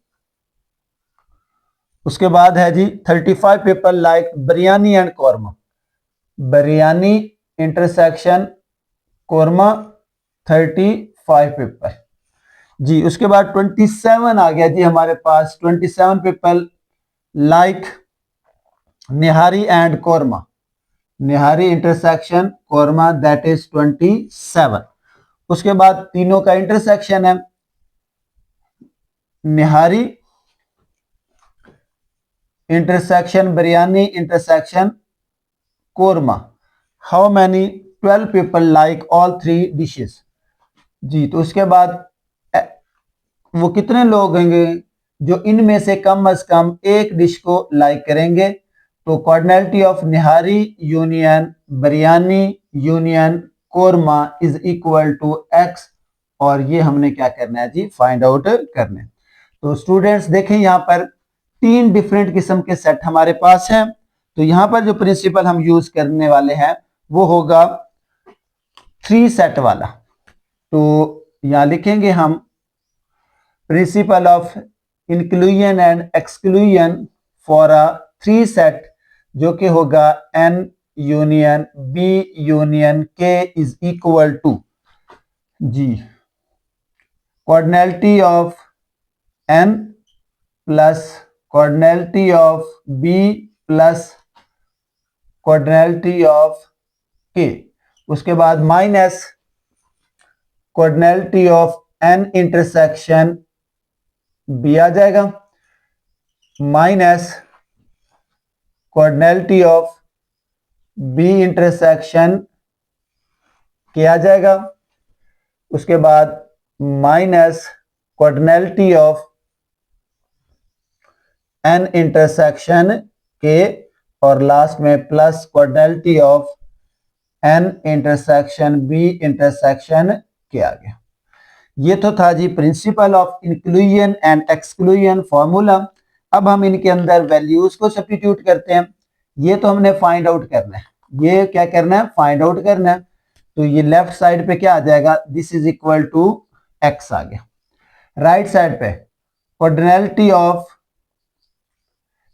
उसके बाद है जी 35 people like biryani and korma, biryani intersection korma, 35 people जी। उसके बाद 27 आ गया जी हमारे पास, 27 people like nihari and korma, nihari intersection korma, that is 27। उसके बाद तीनों का इंटरसेक्शन है, nihari intersection biryani intersection korma, how many, 12 people like all 3 dishes जी। तो उसके बाद वो कितने लोग होंगे जो इनमें से कम एक डिश को लाइक करेंगे। तो cardinality of nihari union biryani union korma is equal to X, और ये हमने क्या करना है जी, फाइंड आउट करना है। तो स्टूडेंट्स देखें यहाँ पर 3 डिफरेंट किस्म के सेट हमारे पास हैं। तो यहाँ पर जो प्रिंसिपल हम यूज करने वाले हैं वो होगा 3 सेट वाला। तो यहाँ लिखेंगे हम principle of inclusion and exclusion for a 3 set, जो कि होगा n union b union k is equal to जी, cardinality of n plus cardinality of b plus cardinality of k। उसके बाद minus cardinality of n intersection b आ जाएगा, minus cardinality of b intersection k आ जाएगा। उसके बाद minus cardinality of n intersection k, और लास्ट में plus cardinality of n intersection b intersection k आ गया। ये तो था जी principle of inclusion and exclusion formula. अब हम इनके अंदर वैल्यूज को सब्स्टिट्यूट करते हैं। ये तो हमने फाइंड आउट करना है, ये क्या करना है, फाइंड आउट करना है। तो ये लेफ्ट साइड पे क्या आ जाएगा, this is equal to x आ गया। राइट साइड पे कॉर्डिनलिटी ऑफ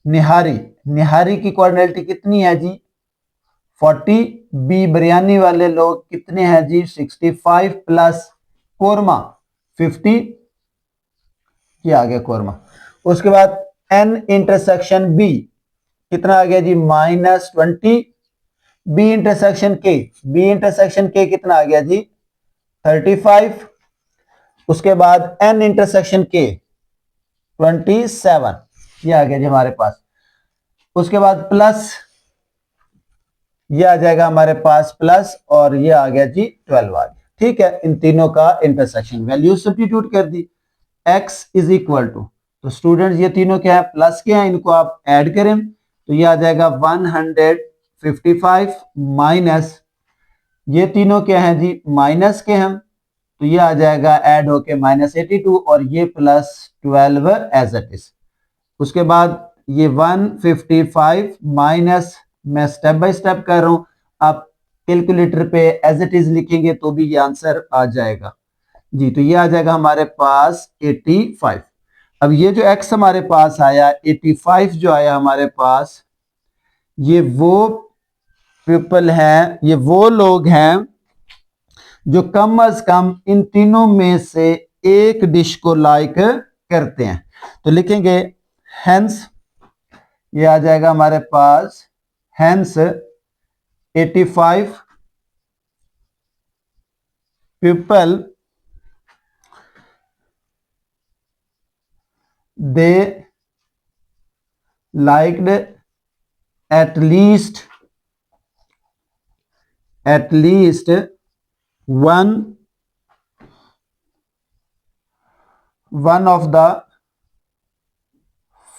निहारी, निहारी की कॉर्डिनलिटी कितनी है जी, 40। बी बिरयानी वाले लोग कितने हैं जी, 65 प्लस कोरमा 50, ये आ गया कोरमा। उसके बाद एन इंटरसेक्शन बी कितना आ गया जी -20, बी इंटरसेक्शन के कितना आ गया जी 35, उसके बाद एन इंटरसेक्शन के 27, ये आ गया जी हमारे पास। उसके बाद प्लस ये आ जाएगा हमारे पास प्लस, और ये आ गया जी 12 आ गया। ठीक है, इन तीनों का इंटरसेक्शन वैल्यू सब्स्टिट्यूट कर दी, x इज इक्वल टू, तो स्टूडेंट्स ये तीनों क्या है प्लस के हैं, इनको आप ऐड करें तो ये आ जाएगा 155 माइनस, ये तीनों क्या हैं जी माइनस के हैं, तो ये आ जाएगा ऐड होके -82, और ये +12 एज इट इज। उसके बाद ये 155 माइनस, मैं स्टेप बाय स्टेप कर रहा हूं, आप कैलकुलेटर पे एज इट इज लिखेंगे तो भी ये आंसर आ जाएगा जी। तो ये आ जाएगा हमारे पास 85। अब ये जो x हमारे पास आया 85 जो आया हमारे पास, ये वो पीपल हैं, ये वो लोग हैं जो कम अज कम इन तीनों में से एक डिश को लाइक करते हैं। तो लिखेंगे हेंस, ये आ जाएगा हमारे पास hence 85 people they liked at least one of the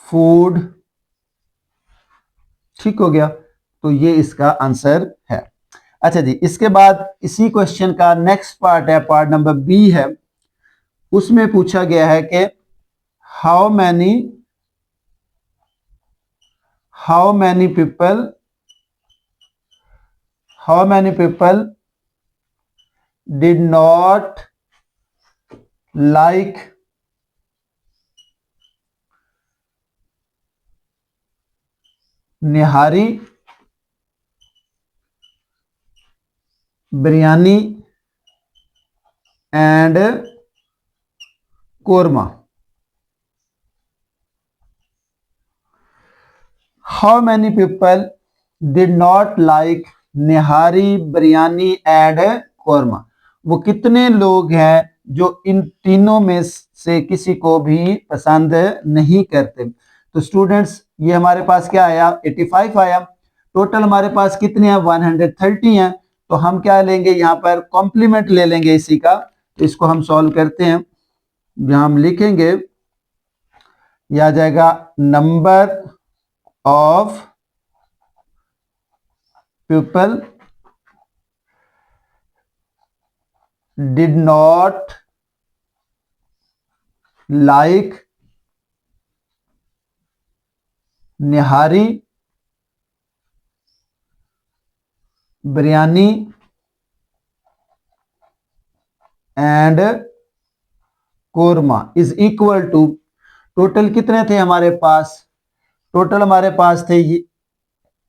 food। ठीक हो गया, तो ये इसका आंसर है। अच्छा जी, इसके बाद इसी क्वेश्चन का नेक्स्ट पार्ट है, पार्ट नंबर बी है, उसमें पूछा गया है कि how many people did not like nihari biryani and korma. How many people did not like nihari biryani and korma, वो कितने लोग हैं जो इन तीनों में से किसी को भी पसंद नहीं करते। तो स्टूडेंट्स ये हमारे पास क्या आया 85 आया, टोटल हमारे पास कितने हैं 130 हैं। तो हम क्या लेंगे यहाँ पर कॉम्प्लीमेंट ले लेंगे इसी का, तो इसको हम सॉल्व करते हैं। जहां हम लिखेंगे यह आ जाएगा number of people did not like nihari biryani and korma is equal to, total कितने थे हमारे पास, टोटल हमारे पास थे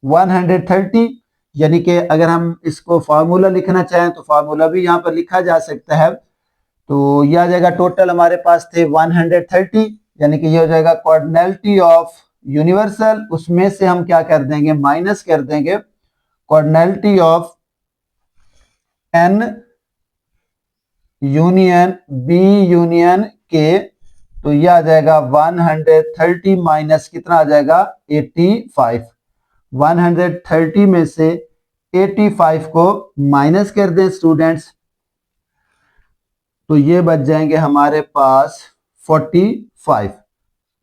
130, यानी कि अगर हम इसको फार्मूला लिखना चाहें तो फार्मूला भी यहां पर लिखा जा सकता है। तो यह आ जाएगा टोटल हमारे पास थे 130, यानी कि ये हो जाएगा कॉर्डिनलिटी ऑफ यूनिवर्सल, उसमें से हम क्या कर देंगे माइनस कर देंगे cardinality of N union B union K. तो यह आ जाएगा 130 माइनस कितना आ जाएगा 85, 130 में से 85 को माइनस कर दें स्टूडेंट्स, तो ये बच जाएंगे हमारे पास 45,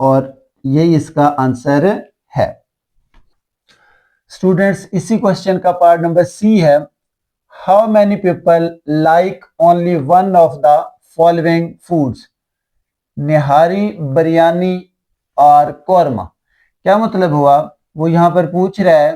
और ये इसका आंसर है। स्टूडेंट्स इसी क्वेश्चन का पार्ट नंबर सी है, how many people like only one of the following foods, nihari biryani और कोरमा। क्या मतलब हुआ, वो यहां पर पूछ रहा है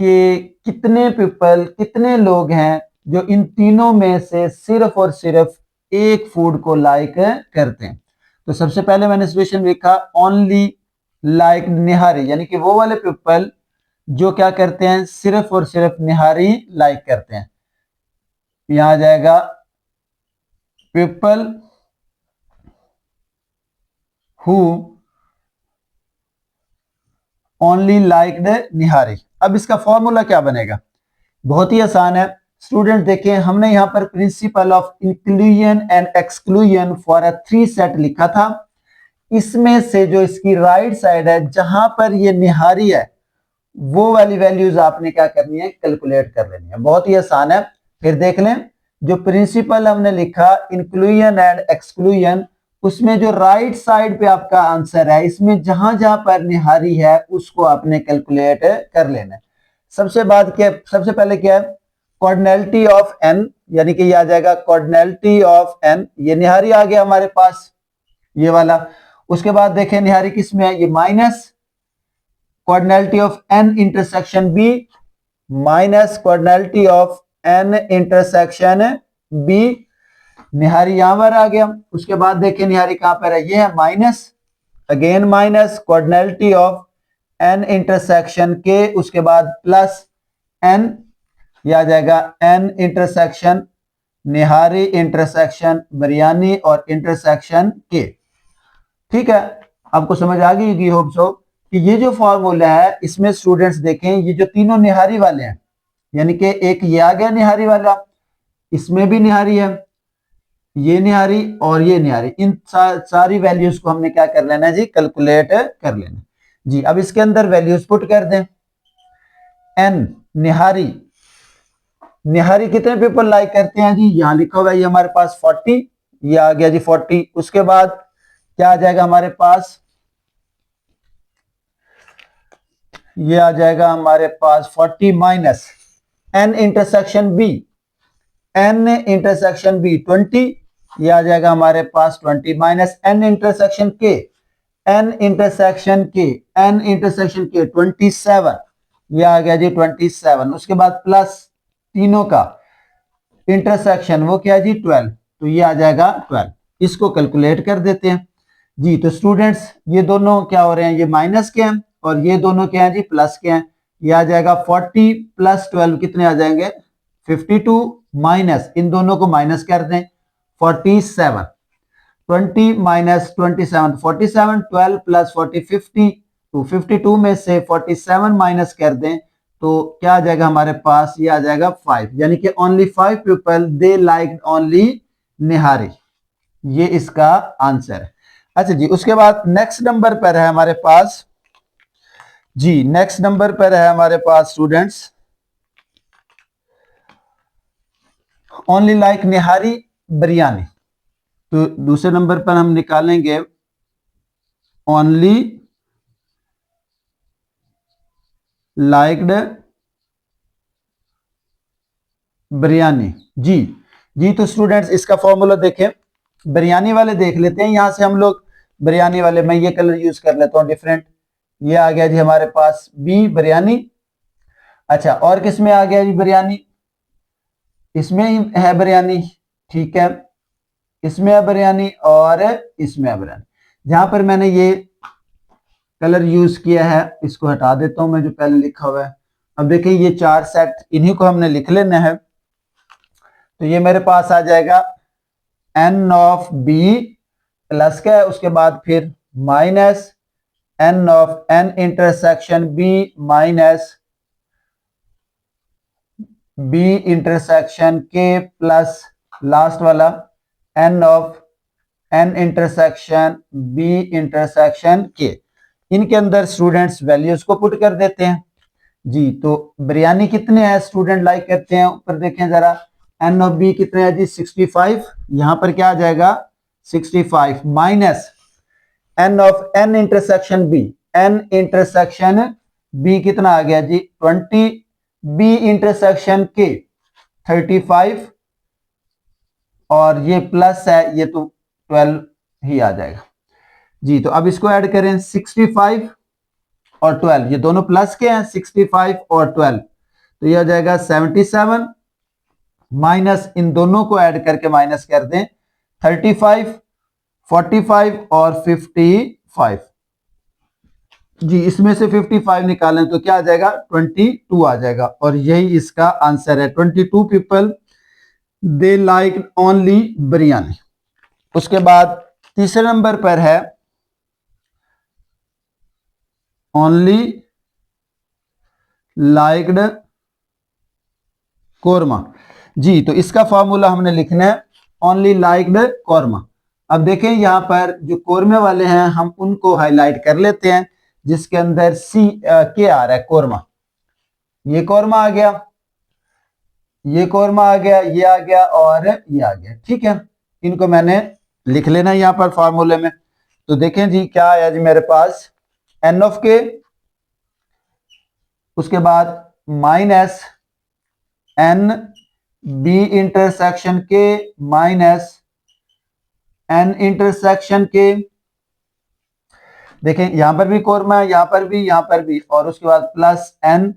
कि कितने पीपल कितने लोग हैं जो इन तीनों में से सिर्फ और सिर्फ एक फूड को लाइक करते हैं। तो सबसे पहले मैंने सिचुएशन लिखा ओनली लाइक निहारी, यानी कि वो वाले पीपल जो क्या करते हैं सिर्फ और सिर्फ निहारी लाइक करते हैं। यहां आ जाएगा पीपल हु ओनली लाइक्ड निहारी। अब इसका फॉर्मूला क्या बनेगा, बहुत ही आसान है स्टूडेंट। देखें हमने यहाँ पर principal of inclusion and exclusion for a 3 set लिखा था। इसमें से जो इसकी राइट साइड है जहां पर ये निहारी है वो वाली वैल्यूज आपने क्या करनी है, कैलकुलेट कर लेनी है। बहुत ही आसान है। फिर देख लें जो प्रिंसिपल हमने लिखा इंक्लूजन एंड एक्सक्लूजन, उसमें जो राइट साइड पे आपका आंसर है इसमें जहां जहां पर निहारी है उसको आपने कैलकुलेट कर लेना है। सबसे पहले क्या है, कॉर्डिनैलिटी ऑफ एन, यानी कि ये आ जाएगा कॉर्डिनैलिटी ऑफ एन, ये निहारी आ गया हमारे पास ये वाला। उसके बाद देखें निहारी किस में है, ये minus cardinality of N intersection B, minus cardinality of N intersection B, nihari यहां पर आ गया। उसके बाद देखें निहारी कहां पर है, ये है minus, again minus cardinality of N intersection के, उसके बाद प्लस एन, यह आ जाएगा N intersection nihari intersection biryani और इंटरसेक्शन के। ठीक है, आपको समझ आ गई होगी होप सो कि ये जो फॉर्मूला है इसमें स्टूडेंट्स देखें ये जो तीनों निहारी वाले हैं, यानी कि एक ये आ गया निहारी वाला, इसमें भी निहारी है, ये निहारी और ये निहारी, इन सारी वैल्यूज को हमने क्या कर लेना है जी, कैलकुलेट कर लेना जी। अब इसके अंदर वैल्यूज पुट कर दें। एन निहारी, निहारी कितने पीपल लाइक करते हैं जी, यहां लिखा हुआ है ये हमारे पास 40, ये आ गया जी 40। उसके बाद क्या आ जाएगा हमारे पास, ये आ जाएगा हमारे पास 40 minus N intersection B, N intersection B 20, ये आ जाएगा हमारे पास 20 minus N intersection K, N intersection K, N intersection K 27, ये आ गया जी 27। उसके बाद प्लस तीनों का इंटरसेक्शन वो क्या है जी 12, तो ये आ जाएगा 12। इसको कैलकुलेट कर देते हैं जी। तो स्टूडेंट्स ये दोनों क्या हो रहे हैं, ये माइनस के हैं और ये दोनों क्या हैं जी प्लस के हैं। ये आ जाएगा 40 प्लस 12 कितने आ जाएंगे 52, माइनस इन दोनों को माइनस कर दें 47, 20 माइनस 27 47, 12 प्लस 40 50, तो 52 में से 47 माइनस कर दें तो क्या आ जाएगा हमारे पास, ये आ जाएगा 5, यानी कि only 5 people they like only nihari, ये इसका आंसर है। अच्छा जी, उसके बाद नेक्स्ट नंबर पर है हमारे पास जी, नेक्स्ट नंबर पर है हमारे पास स्टूडेंट्स ओनली लाइक निहारी बिरयानी। तो दूसरे नंबर पर हम निकालेंगे ओनली लाइक्ड बिरयानी जी। जी तो स्टूडेंट्स इसका फॉर्मूला देखें, बिरयानी वाले देख लेते हैं, यहां से हम लोग बिरयानी वाले, मैं ये कलर यूज कर लेता हूं डिफरेंट, ये आ गया जी हमारे पास बी बिरयानी। अच्छा और किस में आ गया जी बिरयानी, इसमें ही है बिरयानी, ठीक है, इसमें है बिरयानी और इसमें है बिरयानी। जहां पर मैंने ये कलर यूज किया है इसको हटा देता हूं मैं जो पहले लिखा हुआ है। अब देखिए ये 4 सेट इन्हीं को हमने लिख लेना है। तो ये मेरे पास आ जाएगा एन ऑफ बी प्लस का है, उसके बाद फिर minus N of N intersection B minus B intersection K plus last वाला N of N intersection B intersection K. इनके अंदर स्टूडेंट्स वैल्यूज को पुट कर देते हैं जी। तो बिरयानी कितने हैं स्टूडेंट लाइक करते हैं, ऊपर देखें जरा, एन ऑफ बी कितने हैं जी 65, यहां पर क्या आ जाएगा 65 minus N of N intersection B, N intersection B कितना आ गया जी 20, बी इंटरसेक्शन के 35 और ये प्लस है ये तो 12 ही आ जाएगा जी। तो अब इसको ऐड करें 65 और 12, ये दोनों प्लस के हैं 65 और 12, तो ये आ जाएगा 77 माइनस इन दोनों को ऐड करके माइनस कर दें 35, 45 और 55 जी। इसमें से 55 निकालें तो क्या आ जाएगा 22 आ जाएगा और यही इसका आंसर है 22 people they like only biryani. उसके बाद तीसरे नंबर पर है ओनली लाइक्ड कोरमा। जी, तो इसका फॉर्मूला हमने लिखना है ओनली लाइक्ड कोरमा। अब देखें यहां पर जो कोरमे वाले हैं हम उनको हाईलाइट कर लेते हैं, जिसके अंदर के आ रहा है कोरमा। ये कोरमा आ गया, ये कोरमा आ गया, ये आ गया और ये आ गया। ठीक है, इनको मैंने लिख लेना यहां पर फॉर्मूले में। तो देखें जी क्या आया जी मेरे पास, एन ऑफ के, उसके बाद माइनस एन बी इंटरसेक्शन के माइनस एन इंटरसेक्शन के। देखें यहां पर भी कोरमा है, यहां पर भी, यहां पर भी, और उसके बाद प्लस एन,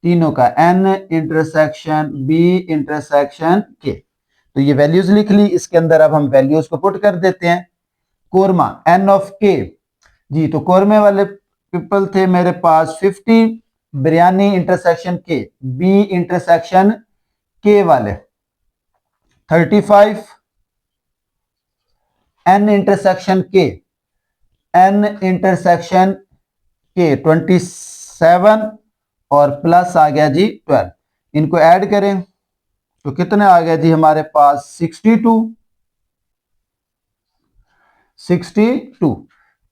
तीनों का एन इंटरसेक्शन बी इंटरसेक्शन के। तो ये वैल्यूज लिख ली, इसके अंदर अब हम वैल्यूज को पुट कर देते हैं। कोरमा एन ऑफ के, जी तो कोरमे वाले पीपल थे मेरे पास 50, बिरयानी इंटरसेक्शन के, बी इंटरसेक्शन के वाले 35, N intersection K, N intersection K 27 और प्लस आ गया जी 12। इनको ऐड करें तो कितने आ गया जी हमारे पास 62।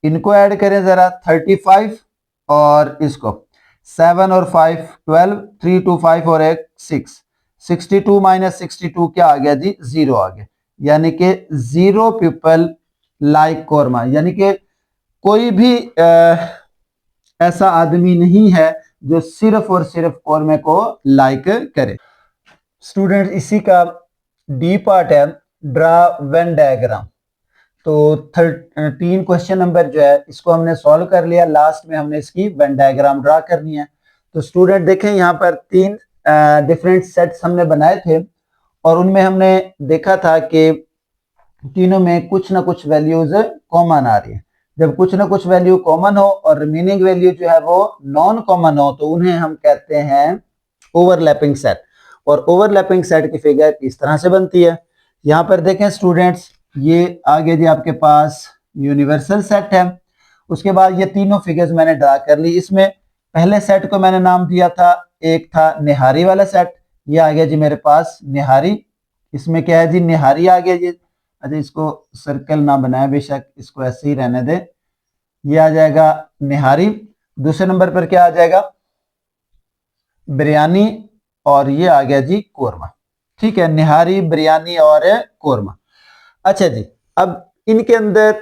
इनको ऐड करें जरा 35 और इसको 7 और 5 12, 3 2 5 और 1 6। 62 माइनस 62 क्या आ गया जी, 0 आ गया। यानी कि 0 पीपल लाइक कोरमा, यानी कि कोई भी ऐसा आदमी नहीं है जो सिर्फ और सिर्फ कोरमे को लाइक करे। स्टूडेंट इसी का डी पार्ट है, ड्रा वेन डायग्राम। तो 13 क्वेश्चन नंबर जो है इसको हमने सॉल्व कर लिया, लास्ट में हमने इसकी वेन डायग्राम ड्रा करनी है। तो स्टूडेंट देखें यहाँ पर 3 डिफरेंट सेट्स हमने बनाए थे और उनमें हमने देखा था कि तीनों में कुछ ना कुछ वैल्यूज कॉमन आ रही है। जब कुछ ना कुछ वैल्यू कॉमन हो और रिमेनिंग वैल्यू जो है वो नॉन कॉमन हो तो उन्हें हम कहते हैं ओवरलैपिंग सेट। और ओवरलैपिंग सेट की फिगर इस तरह से बनती है। यहाँ पर देखें स्टूडेंट्स, ये आगे जी आपके पास यूनिवर्सल सेट है। उसके बाद ये तीनों फिगर्स मैंने ड्रा कर ली। इसमें पहले सेट को मैंने नाम दिया था, एक था निहारी वाला सेट, ये आ गया जी मेरे पास निहारी। इसमें क्या है जी, निहारी आ गया जी। अच्छा इसको सर्कल ना बनाए, बेशक इसको ऐसे ही रहने दे। ये आ जाएगा निहारी। दूसरे नंबर पर क्या आ जाएगा, बिरयानी, और ये आ गया जी कोरमा। ठीक है, निहारी, बिरयानी और कोरमा। अच्छा जी, अब इनके अंदर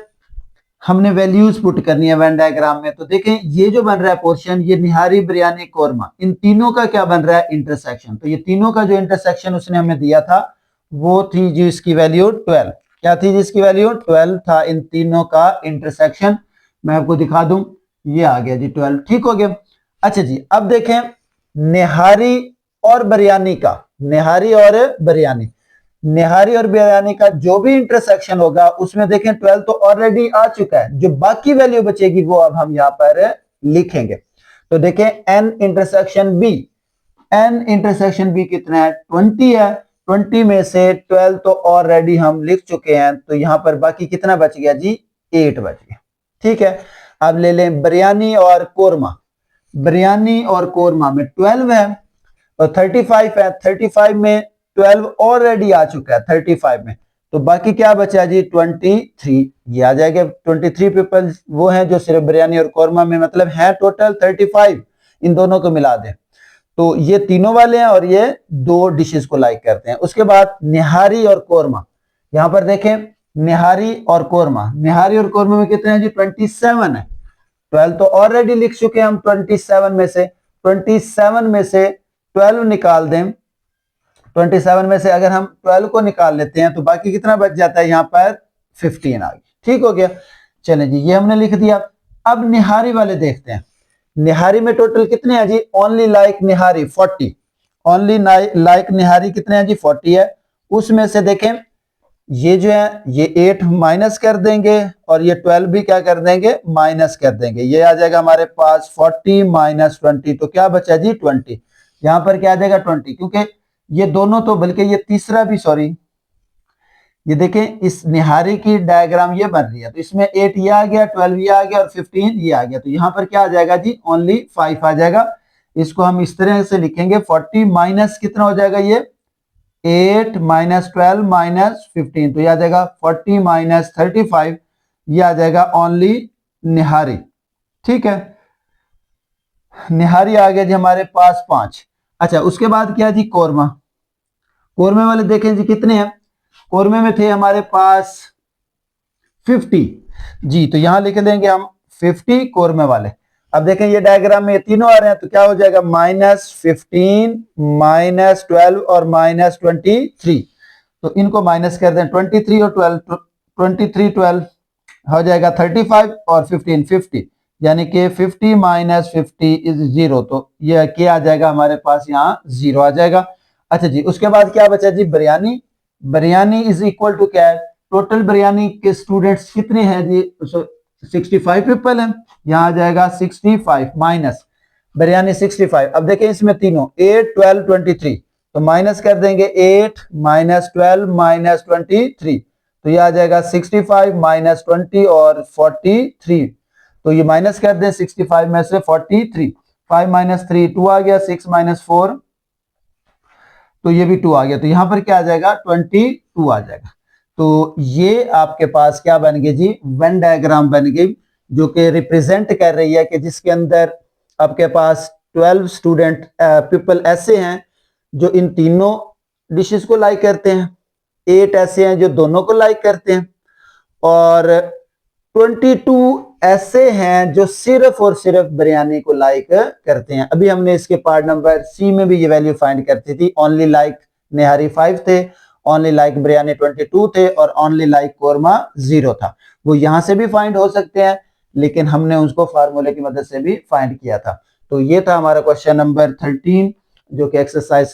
हमने वैल्यूज पुट करनी है वेन डायग्राम में। तो देखें ये जो बन रहा है पोर्शन, ये निहारी, बिरयानी, कोरमा, इन तीनों का क्या बन रहा है, इंटरसेक्शन। तो ये तीनों का जो इंटरसेक्शन उसने हमें दिया था वो थी जी इसकी वैल्यू 12। क्या थी जिसकी वैल्यू 12 था इन तीनों का इंटरसेक्शन। मैं आपको दिखा दूं, ये आ गया जी 12। ठीक हो गया। अच्छा जी, अब देखें निहारी और बिरयानी का, निहारी और बिरयानी, निहारी और बिरयानी का जो भी इंटरसेक्शन होगा उसमें देखें 12 तो ऑलरेडी आ चुका है। जो बाकी वैल्यू बचेगी वो अब हम यहां पर लिखेंगे। तो देखें N intersection B, N intersection B कितना है, 20 है। 20 में से 12 तो ऑलरेडी हम लिख चुके हैं, तो यहां पर बाकी कितना बच गया जी, 8 बच गया। ठीक है, अब ले लें बिरयानी और कोरमा। बिरयानी और कोरमा में 12 है और 35 है। 35 में 12 ऑलरेडी आ चुका है 35 में, तो बाकी क्या बचा जी 23। ये आ जाएगा 23 पीपल वो हैं जो सिर्फ बिरयानी और कोरमा में, मतलब है टोटल 35। इन दोनों को मिला दें तो ये तीनों वाले हैं और ये दो डिशेस को लाइक करते हैं। उसके बाद निहारी और कोरमा, यहां पर देखें निहारी और कोरमा, निहारी और कोरमा में कितने हैं जी 27 है। 12 तो ऑलरेडी लिख चुके हैं हम 27 में से। 27 में से 12 निकाल दें, 27 में से अगर हम 12 को निकाल लेते हैं तो बाकी कितना बच जाता है, यहाँ पर 15 आ गया। ठीक हो गया, चलें जी ये हमने लिख दिया। अब निहारी वाले देखते हैं। निहारी में टोटल कितने हैं जी, ओनली लाइक निहारी 40, ओनली लाइक निहारी कितने हैं जी 40 है। उसमें से देखें ये जो है ये 8 माइनस कर देंगे और ये 12 भी क्या कर देंगे, माइनस कर देंगे। ये आ जाएगा हमारे पास 40 माइनस 20, तो क्या बचा जी 20। यहां पर क्या आ जाएगा 20, क्योंकि ये दोनों तो, बल्कि ये तीसरा भी, सॉरी ये देखें इस निहारी की डायग्राम ये बन रही है, तो इसमें 8 ये आ गया, 12 ये आ गया और 15 ये आ गया। तो यहां पर क्या आ जाएगा जी, ओनली 5 आ जाएगा। इसको हम इस तरह से लिखेंगे 40 माइनस कितना हो जाएगा ये 8 माइनस 12 माइनस 15, तो यह आ जाएगा 40 माइनस 35, ये आ जाएगा ओनली निहारी। ठीक है, निहारी आ गया जी हमारे पास 5। अच्छा उसके बाद क्या जी कोरमा, कोरमे वाले देखें जी कितने हैं, कोरमे में थे हमारे पास 50 जी, तो यहां लिख देंगे हम 50 कोरमे वाले। अब देखें ये डायग्राम में ये तीनों आ रहे हैं तो क्या हो जाएगा -15 -12 और -23, तो इनको माइनस कर दें 23 और 12, 23 12 हो जाएगा 35 और 15 50, यानी कि 50 माइनस 50 इज 0, तो ये क्या आ जाएगा हमारे पास यहाँ 0 आ जाएगा। अच्छा जी उसके बाद क्या बचा जी biryani, biryani is equal to क्या है, टोटल बिरयानी के स्टूडेंट्स कितने हैं जी 65 पीपल हैं, यहाँ आ जाएगा 65 माइनस बिरयानी 65। अब देखें इसमें तीनों 8 12 23, तो माइनस कर देंगे 8 माइनस 12 माइनस 23, तो ये आ जाएगा 65 माइनस 20 और 43, तो ये माइनस कर दें 65 में से 43, 5 माइनस 3 2 आ गया, 6 माइनस 4 तो ये भी 2 आ गया, तो यहां पर क्या आ जाएगा 22 आ जाएगा। तो ये आपके पास क्या बन गई जी वेन डायग्राम बन गई, जो कि रिप्रेजेंट कर रही है कि जिसके अंदर आपके पास 12 स्टूडेंट पीपल ऐसे हैं जो इन तीनों डिशेस को लाइक करते हैं, 8 ऐसे हैं जो दोनों को लाइक करते हैं, और 22 ऐसे हैं जो सिर्फ और सिर्फ बिरयानी को लाइक करते हैं। अभी हमने इसके पार्ट नंबर सी में भी ये वैल्यू फाइंड करती थी, ओनली लाइक निहारी 5 थे, ओनली लाइक बिरयानी 22 थे और ओनली लाइक कोरमा 0 था। वो यहां से भी फाइंड हो सकते हैं, लेकिन हमने उसको फार्मूले की मदद से भी फाइंड किया था। तो ये था हमारा क्वेश्चन नंबर 13 जो कि एक्सरसाइज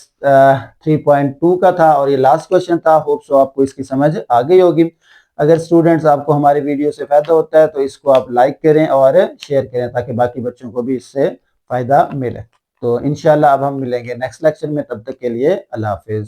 3.2 का था, और ये लास्ट क्वेश्चन था। होप सो आपको इसकी समझ आ गई होगी। अगर स्टूडेंट्स आपको हमारी वीडियो से फायदा होता है तो इसको आप लाइक करें और शेयर करें ताकि बाकी बच्चों को भी इससे फायदा मिले। तो इंशाल्लाह अब हम मिलेंगे नेक्स्ट लेक्चर में, तब तक के लिए अल्लाह हाफिज।